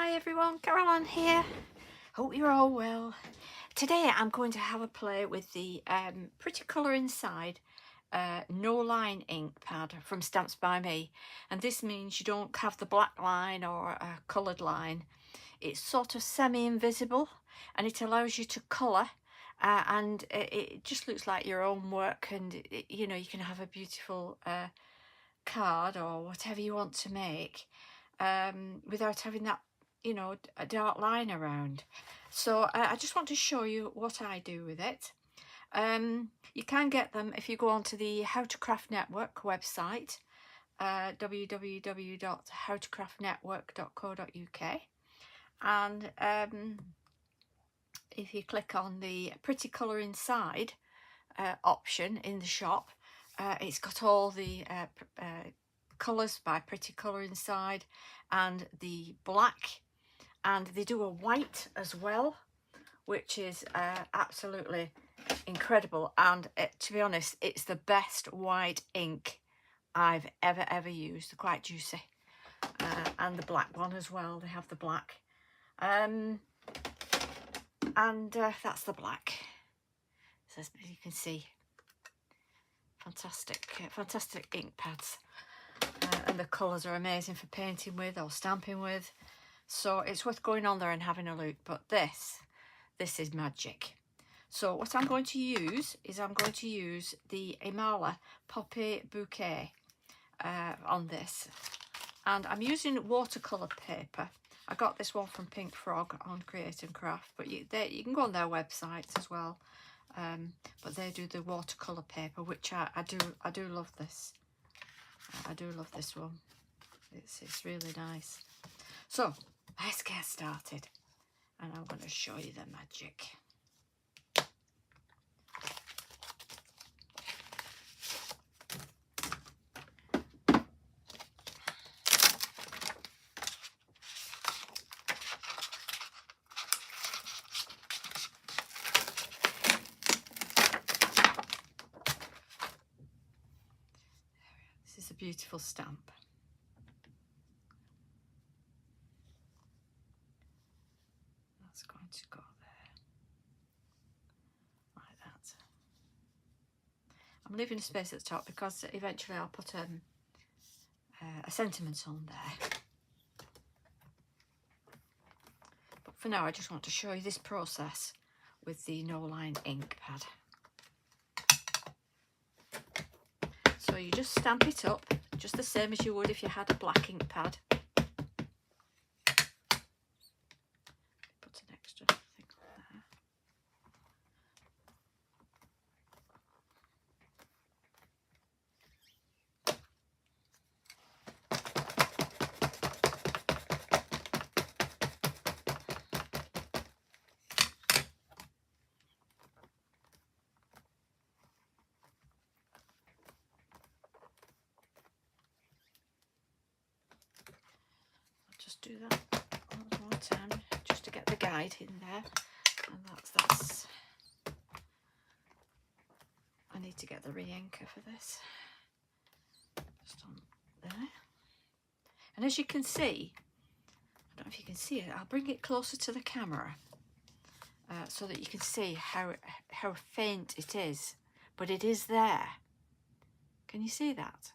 Hi everyone, Caroline here. Hope you're all well. Today I'm going to have a play with the Pretty Colour Inside No Line ink pad from Stamps by Me. And this means you don't have the black line or a coloured line. It's sort of semi-invisible and it allows you to colour and it just looks like your own work, and you know, you can have a beautiful card or whatever you want to make without having that, you know, a dark line around. So I just want to show you what I do with it. You can get them if you go onto the How to Craft Network website, www.howtocraftnetwork.co.uk, and if you click on the Pretty Colour Inside option in the shop, it's got all the colours by Pretty Colour Inside and the black, and they do a white as well, which is absolutely incredible. And to be honest, it's the best white ink I've ever used. They're quite juicy. And the black one as well, they have the black. And that's the black. So as you can see, fantastic ink pads. And the colours are amazing for painting with or stamping with. So it's worth going on there and having a look. But this is magic. So what I'm going to use is I'm going to use the Imala Poppy Bouquet on this. And I'm using watercolour paper. I got this one from Pink Frog on Create and Craft, but you can go on their websites as well. But they do the watercolour paper, which I do love this. I do love this one. It's really nice. So let's get started, and I'm going to show you the magic. This is a beautiful stamp. That's going to go there, like that. I'm leaving a space at the top because eventually I'll put a sentiment on there. But for now, I just want to show you this process with the No Line ink pad. So you just stamp it up, just the same as you would if you had a black ink pad. Put an extra thing on there. Just do that one more time just to get the guide in there, and that's I need to get the re-inker for this, just on there. And as you can see, I don't know if you can see it, I'll bring it closer to the camera so that you can see how faint it is, but it is there. Can you see that?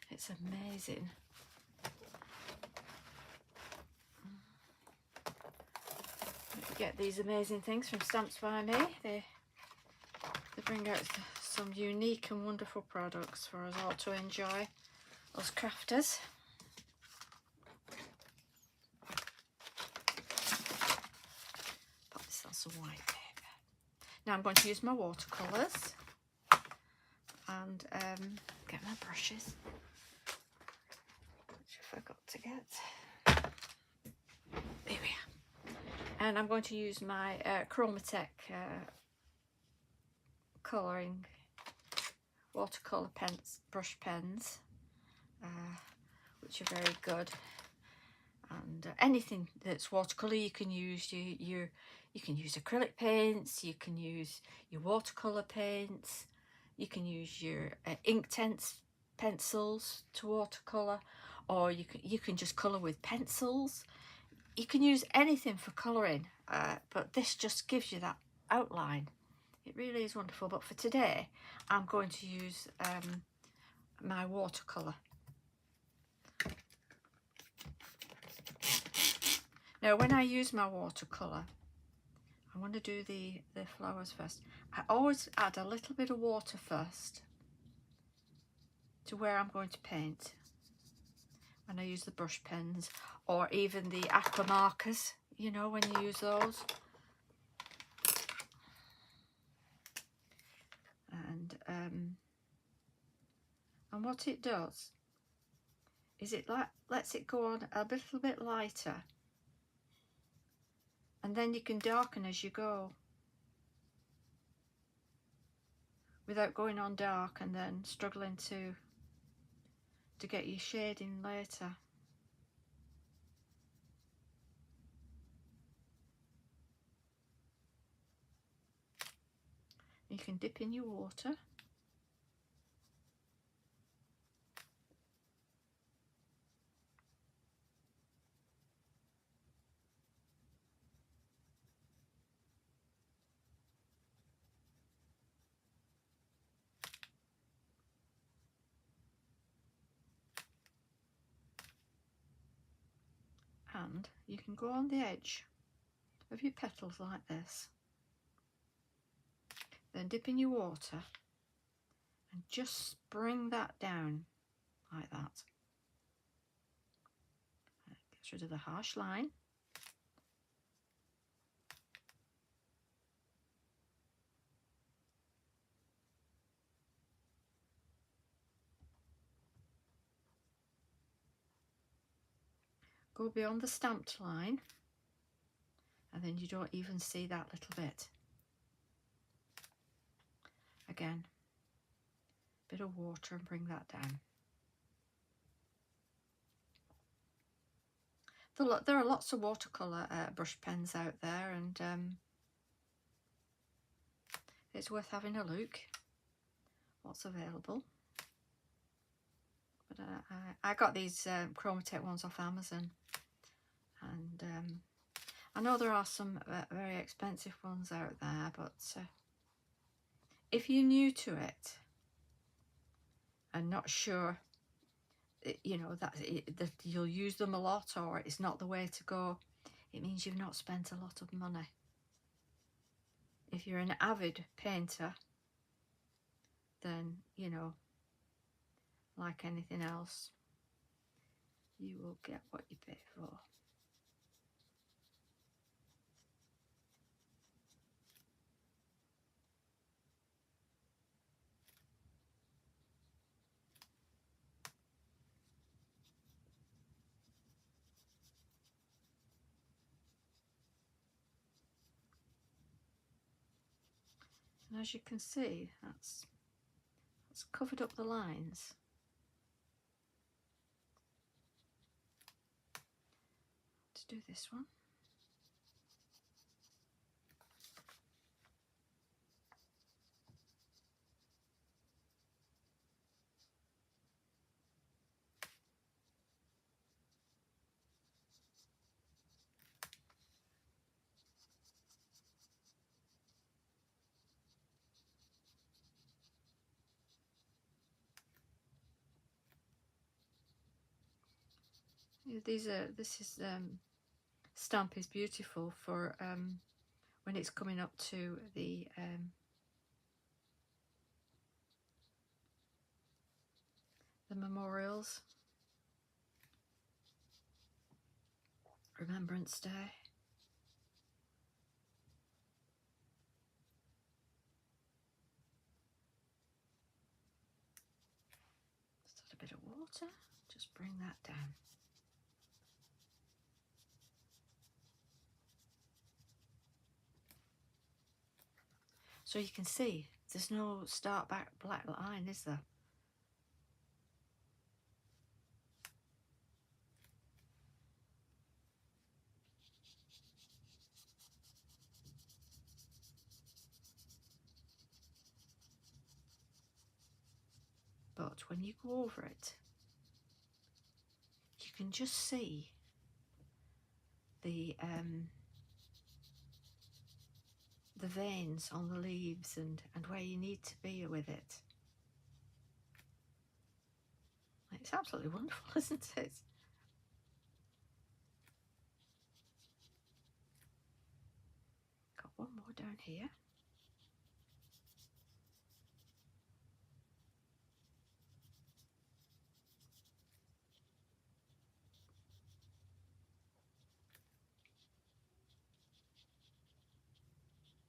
It's amazing. You get these amazing things from Stamps by Me. They bring out some unique and wonderful products for us all to enjoy, us crafters. Put this on some white paper. Now I'm going to use my watercolours and get my brushes, which I forgot to get. There we are. And I'm going to use my Chroma colouring watercolour brush pens, which are very good. And anything that's watercolour you can use. You can use acrylic paints, you can use your watercolour paints, you can use your ink tints, pencils to watercolour, or you can just colour with pencils. You can use anything for colouring, but this just gives you that outline. It really is wonderful. But for today, I'm going to use my watercolour. Now, when I use my watercolour, I want to do the flowers first. I always add a little bit of water first to where I'm going to paint. When I use the brush pens, or even the aqua markers, you know, when you use those. And what it does is it lets it go on a little bit lighter, and then you can darken as you go without going on dark and then struggling to get your shading later. You can dip in your water. And you can go on the edge of your petals like this, then dip in your water and just bring that down like that. Gets rid of the harsh line. Go beyond the stamped line, and then you don't even see that little bit. Again, bit of water and bring that down. There are lots of watercolour brush pens out there, and it's worth having a look what's available. But I got these Chroma ones off Amazon, and I know there are some very expensive ones out there, but if you're new to it and not sure, you know, that you'll use them a lot, or it's not the way to go, it means you've not spent a lot of money. If you're an avid painter, then, you know, like anything else, you will get what you pay for. And as you can see, that's covered up the lines. To do this one, this stamp is beautiful for when it's coming up to the memorials, Remembrance Day. Just add a bit of water, just bring that down. So you can see there's no start back black line, is there? But but when you go over it, you can just see the veins on the leaves and where you need to be with it. It's absolutely wonderful, isn't it? Got one more down here.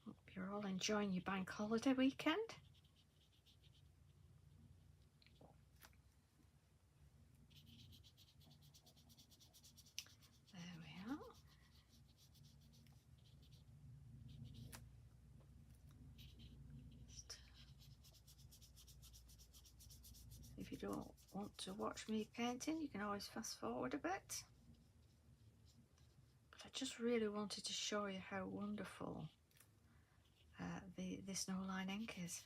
Hope you're all enjoying your bank holiday weekend. There we are. If you don't want to watch me painting, you can always fast forward a bit. But I just really wanted to show you how wonderful this no line ink is.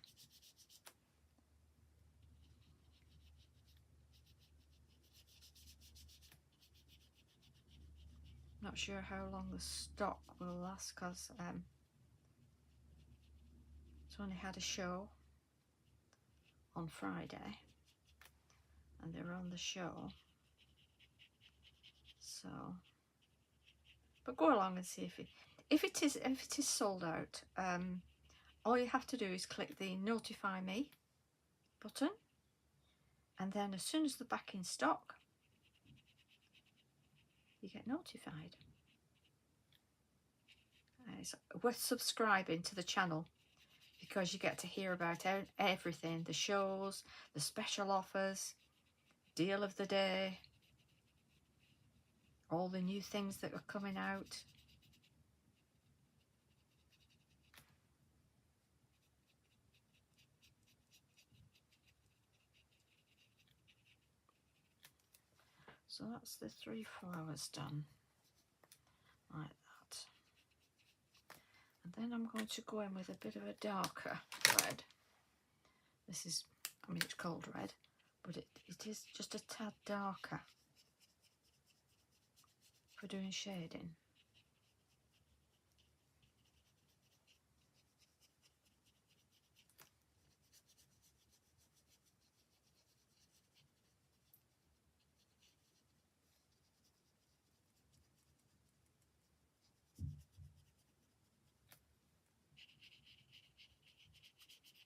Not sure how long the stock will last because it's only had a show on Friday and they're on the show, so but go along and see if it is sold out. All you have to do is click the notify me button, and then as soon as they're back in stock you get notified. It's worth subscribing to the channel because you get to hear about everything, the shows, the special offers, deal of the day, all the new things that are coming out. So that's the 3 flowers done, like that. And then I'm going to go in with a bit of a darker red. This is, I mean, it's cold red, but it is just a tad darker for doing shading.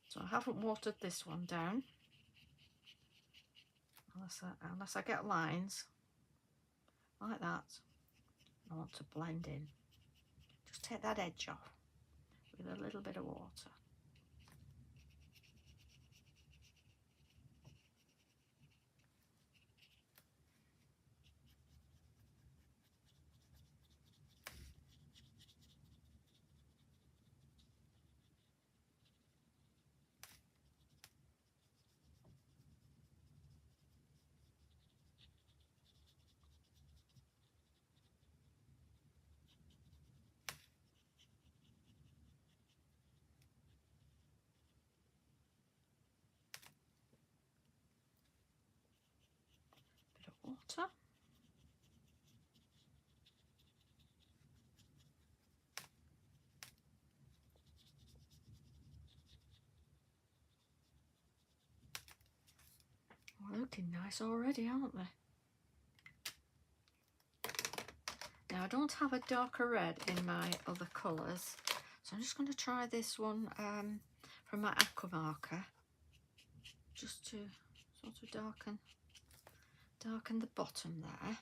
So I haven't watered this one down, unless I get lines like that. I want to blend in. Just take that edge off with a little bit of water. Bit of water. Well, looking nice already, aren't they? Now I don't have a darker red in my other colours, so I'm just going to try this one from my aqua marker, just to sort of darken the bottom there.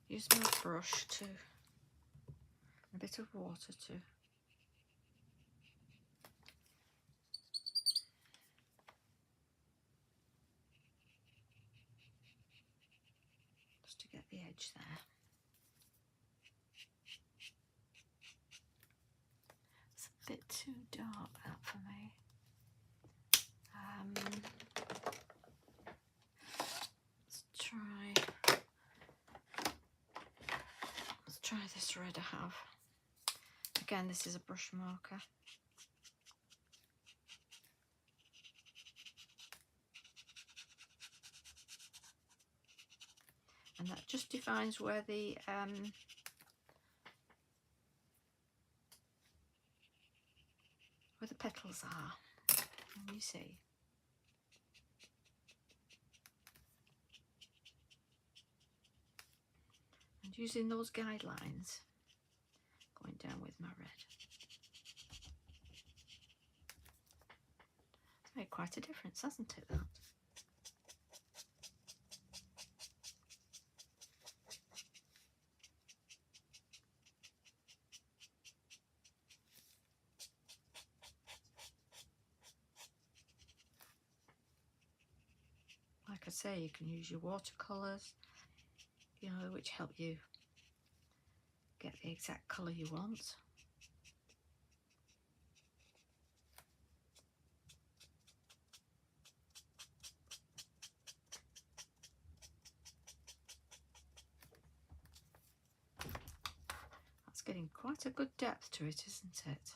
Use my brush to, a bit of water to get the edge there. It's a bit too dark, that, for me. Let's try this red I have. Again, this is a brush marker. and that just defines where the petals are. Let me see. And using those guidelines, going down with my red. It's made quite a difference, hasn't it, that? Like I say, you can use your watercolours, you know, which help you get the exact colour you want. That's getting quite a good depth to it, isn't it?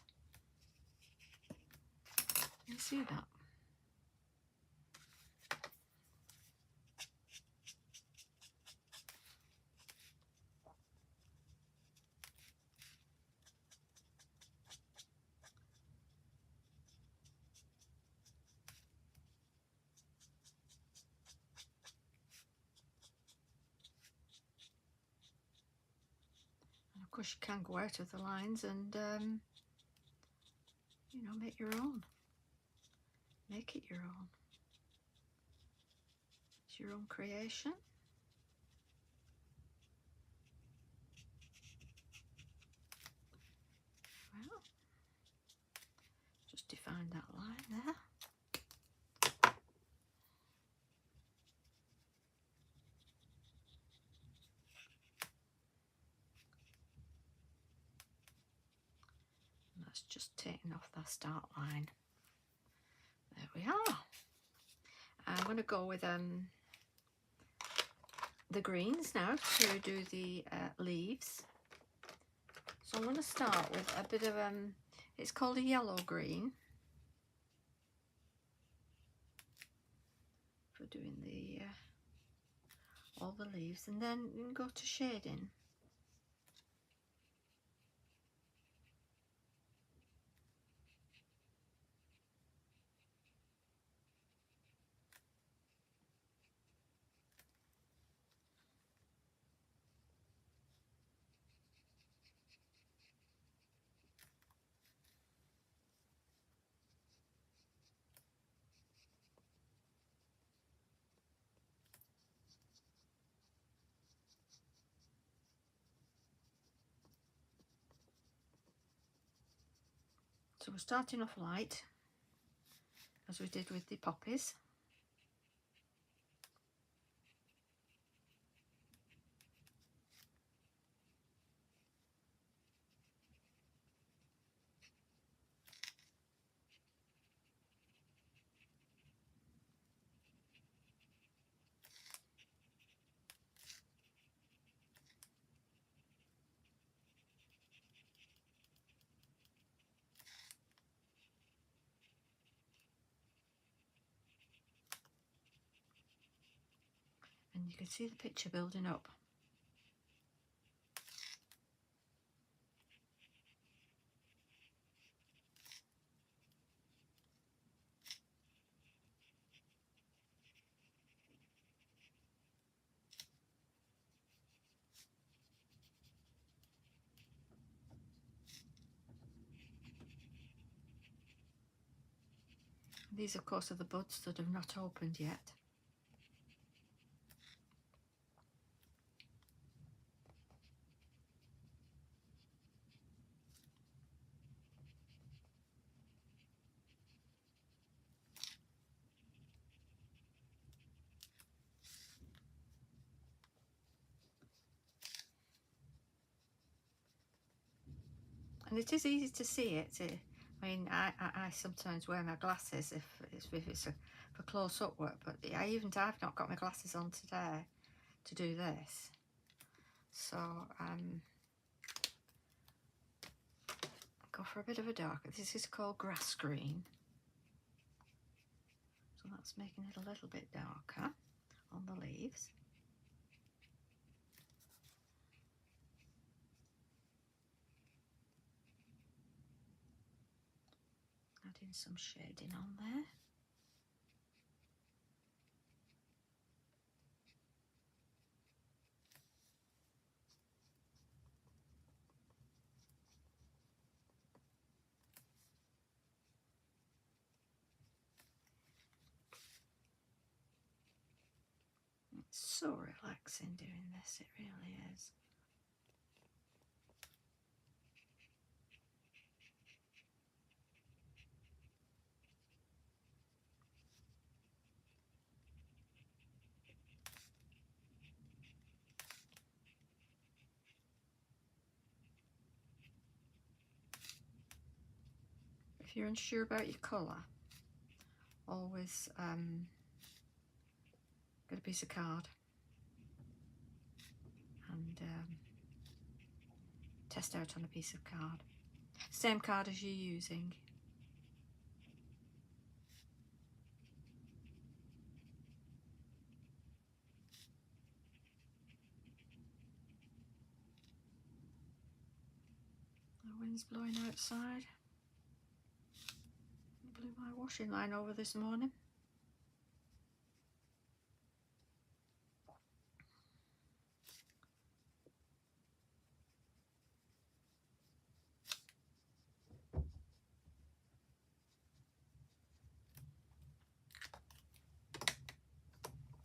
You see that? Of course, you can go out of the lines and, you know, make your own. Make it your own. It's your own creation. Well, just define that line there. That's just taking off the start line. There we are. I'm going to go with the greens now to do the leaves. So I'm going to start with a bit of it's called a yellow green for doing the all the leaves, and then you can go to shading. So we're starting off light, as we did with the poppies. And you can see the picture building up. These, of course, are the buds that have not opened yet. And it is easy to see it. I mean, I sometimes wear my glasses if it's for close-up work, but I've not got my glasses on today to do this. So go for a bit of a darker. This is called grass green. So that's making it a little bit darker on the leaves. adding some shading on there. It's so relaxing doing this, it really is. If you're unsure about your colour, always get a piece of card and test out on a piece of card. Same card as you're using. The wind's blowing outside. It blew my washing line over this morning.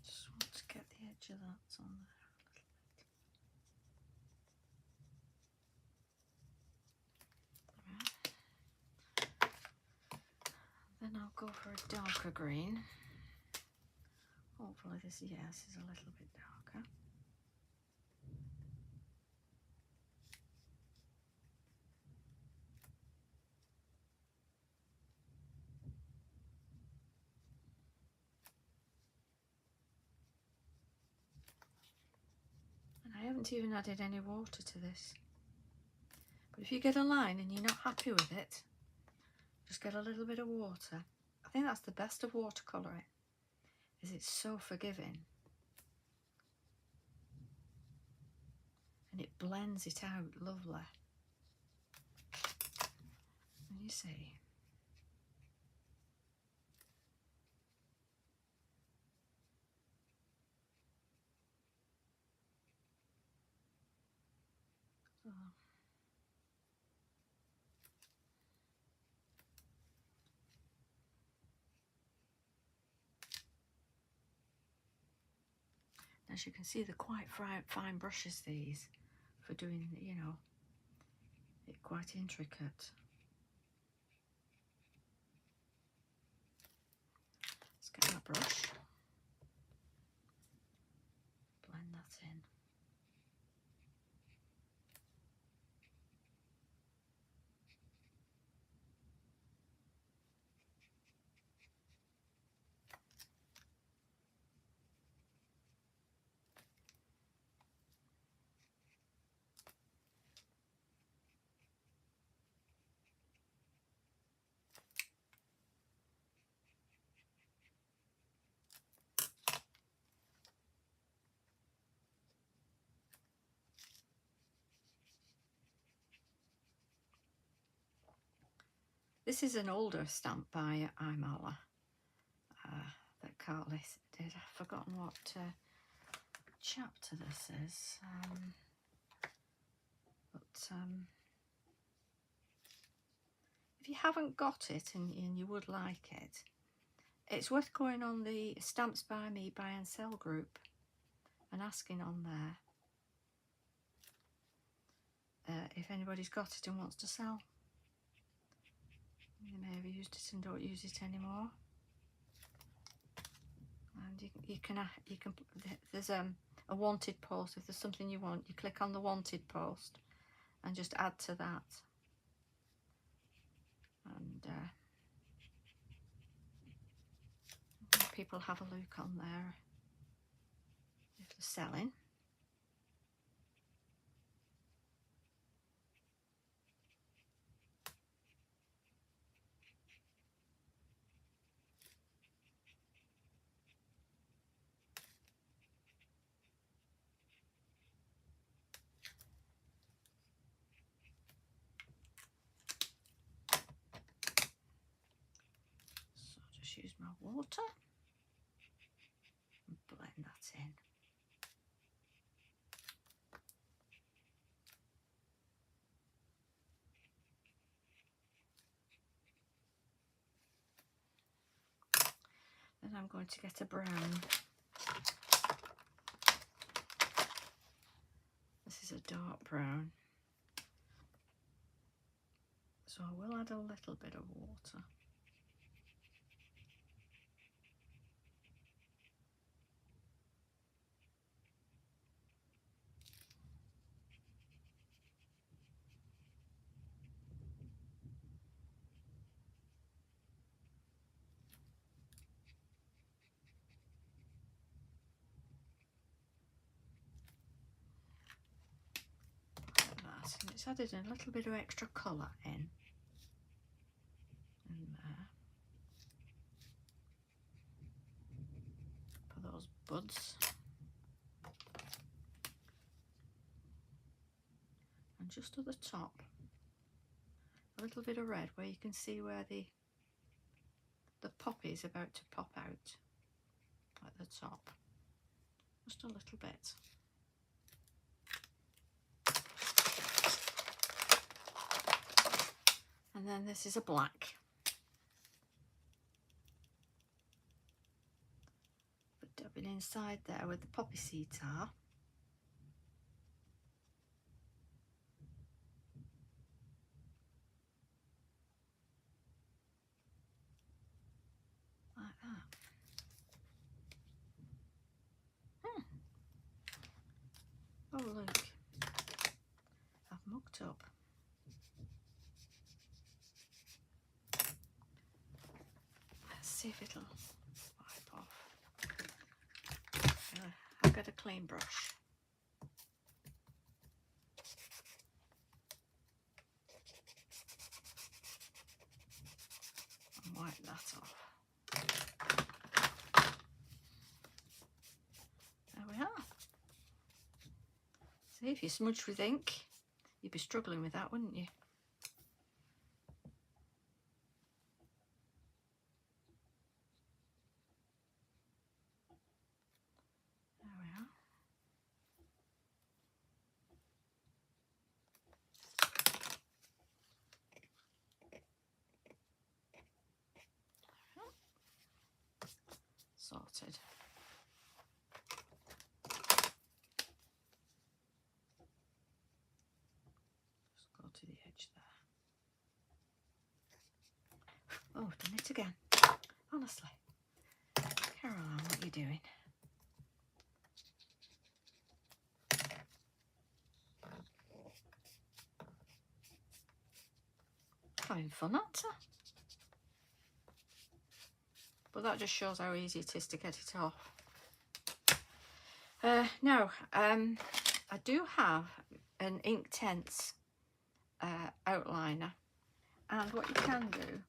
Just want to get the edge of that on there a little bit. Right. Then I'll go for a darker green. Hopefully this, yes, is a little bit darker. And I haven't even added any water to this. But if you get a line and you're not happy with it, just get a little bit of water. I think that's the best of watercolouring, is it's so forgiving. And it blends it out lovely. And you see. So. As you can see, they're quite fine brushes, these, for doing, you know, it quite intricate. Let's get our brush, blend that in. This is an older stamp by Imala that Carley did. I've forgotten what chapter this is. If you haven't got it and you would like it, it's worth going on the Stamps by Me buy and sell group and asking on there if anybody's got it and wants to sell. You may have used it and don't use it anymore. And you can there's a wanted post. If there's something you want, you click on the wanted post and just add to that. And people have a look on there if they're selling. our water and blend that in. Then I'm going to get a brown. This is a dark brown. So I will add a little bit of water. And it's added a little bit of extra colour in there for those buds, and just at the top a little bit of red where you can see where the poppy is about to pop out at the top, just a little bit. And then this is a black. But dabbing inside there where the poppy seeds are. Like that. Oh look, I've mucked up. See if it'll wipe off. I've got a clean brush. And wipe that off. There we are. See, if you smudge with ink, you'd be struggling with that, wouldn't you? Sorted. Just go to the edge there. Oh, done it again. Honestly. Caroline, what are you doing? Having fun, aren't I? But that just shows how easy it is to get it off. Now, I do have an Inktense outliner, and what you can do,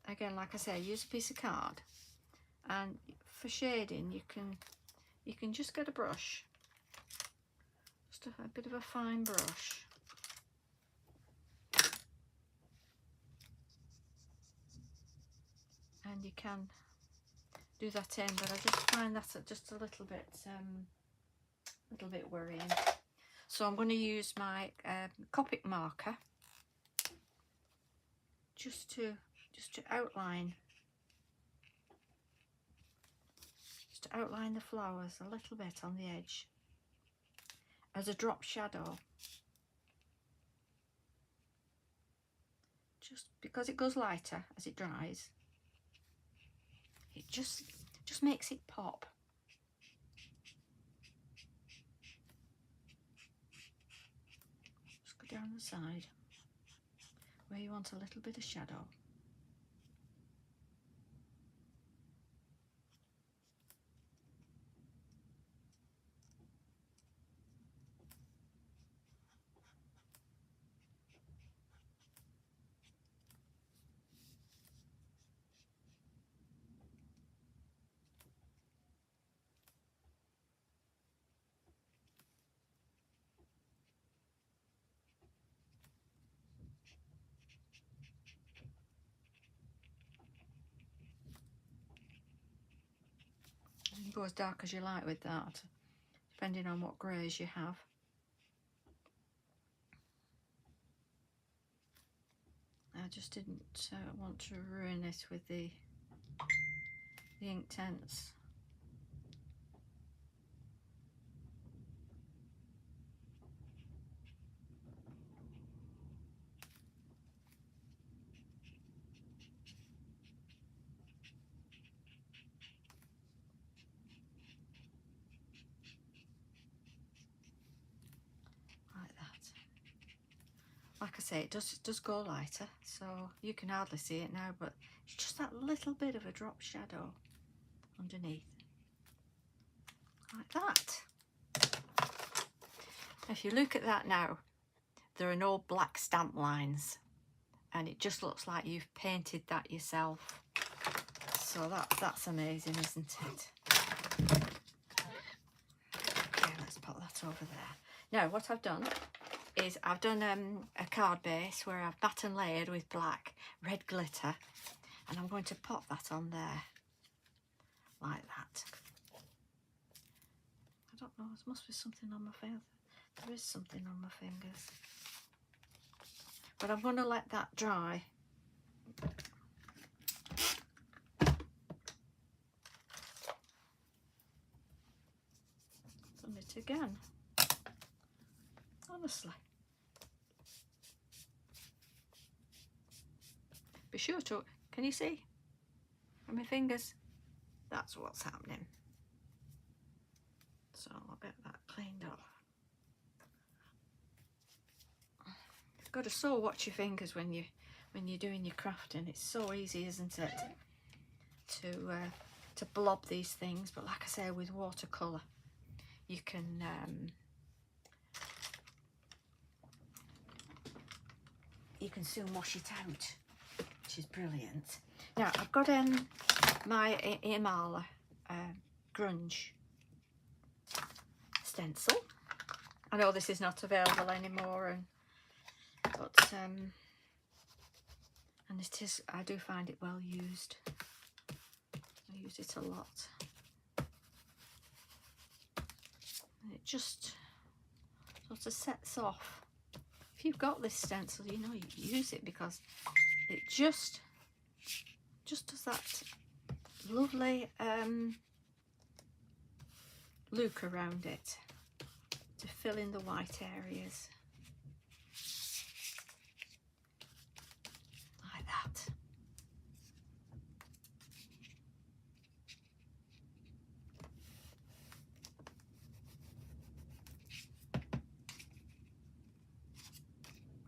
again, like I say, use a piece of card, and for shading, you can just get a brush, just a bit of a fine brush. And you can do that in, but I just find that just a little bit worrying. So I'm going to use my Copic marker just to outline the flowers a little bit on the edge as a drop shadow. Just because it goes lighter as it dries. It just makes it pop. Just go down the side where you want a little bit of shadow. go as dark as you like with that, depending on what greys you have. I just didn't want to ruin it with the Inktense. Like I say, it does go lighter, so you can hardly see it now, but it's just that little bit of a drop shadow underneath, like that. If you look at that now, there are no black stamp lines, and it just looks like you've painted that yourself. So that's amazing, isn't it? Okay, let's put that over there. Now, what I've done is I've done a card base where I've matte and layered with black red glitter, and I'm going to pop that on there like that. I don't know, there must be something on my finger. There is something on my fingers, but I'm going to let that dry. Done it again, honestly. Be sure to, can you see on my fingers? That's what's happening. So I'll get that cleaned up. You've got to so watch your fingers when you're doing your crafting. It's so easy, isn't it, to blob these things? But like I say, with watercolour, you can soon wash it out, which is brilliant. Now I've got my Imala grunge stencil. I know this is not available anymore, but and it is, I do find it well used. I use it a lot. And it just sort of sets off. If you've got this stencil, you know, you use it, because it just does that lovely look around it to fill in the white areas. Like that.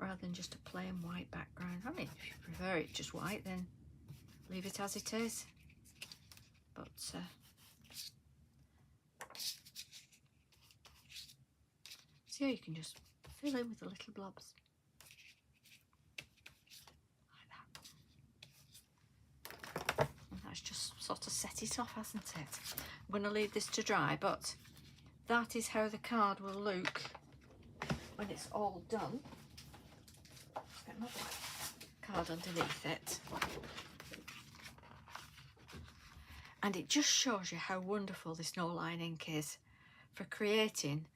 Rather than just a plain white background. I mean, if you prefer it just white, then leave it as it is. But so yeah, you can just fill in with the little blobs like that. And that's just sort of set it off, hasn't it? I'm going to leave this to dry, but that is how the card will look when it's all done. Get another card underneath it. And it just shows you how wonderful this no line ink is for creating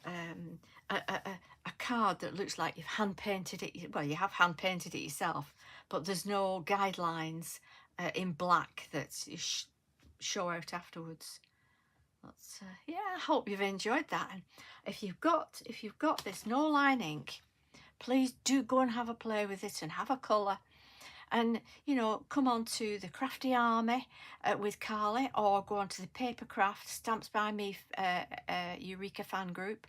a card that looks like you've hand painted it. Well, you have hand painted it yourself, but there's no guidelines in black that you show out afterwards. That's yeah, I hope you've enjoyed that. And if you've got this no line ink, please do go and have a play with it and have a colour. And, you know, come on to the Crafty Army with Carley, or go on to the PAPERCRAFT Stamps by Me Eureka fan group.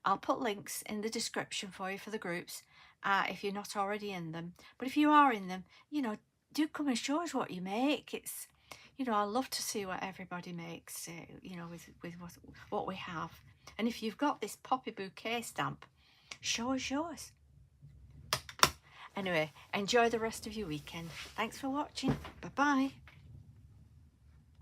I'll put links in the description for you for the groups if you're not already in them. But if you are in them, you know, do come and show us what you make. It's, you know, I love to see what everybody makes, you know, with what we have. And if you've got this Poppy Bouquet stamp, show us yours. Anyway, enjoy the rest of your weekend. Thanks for watching. Bye-bye.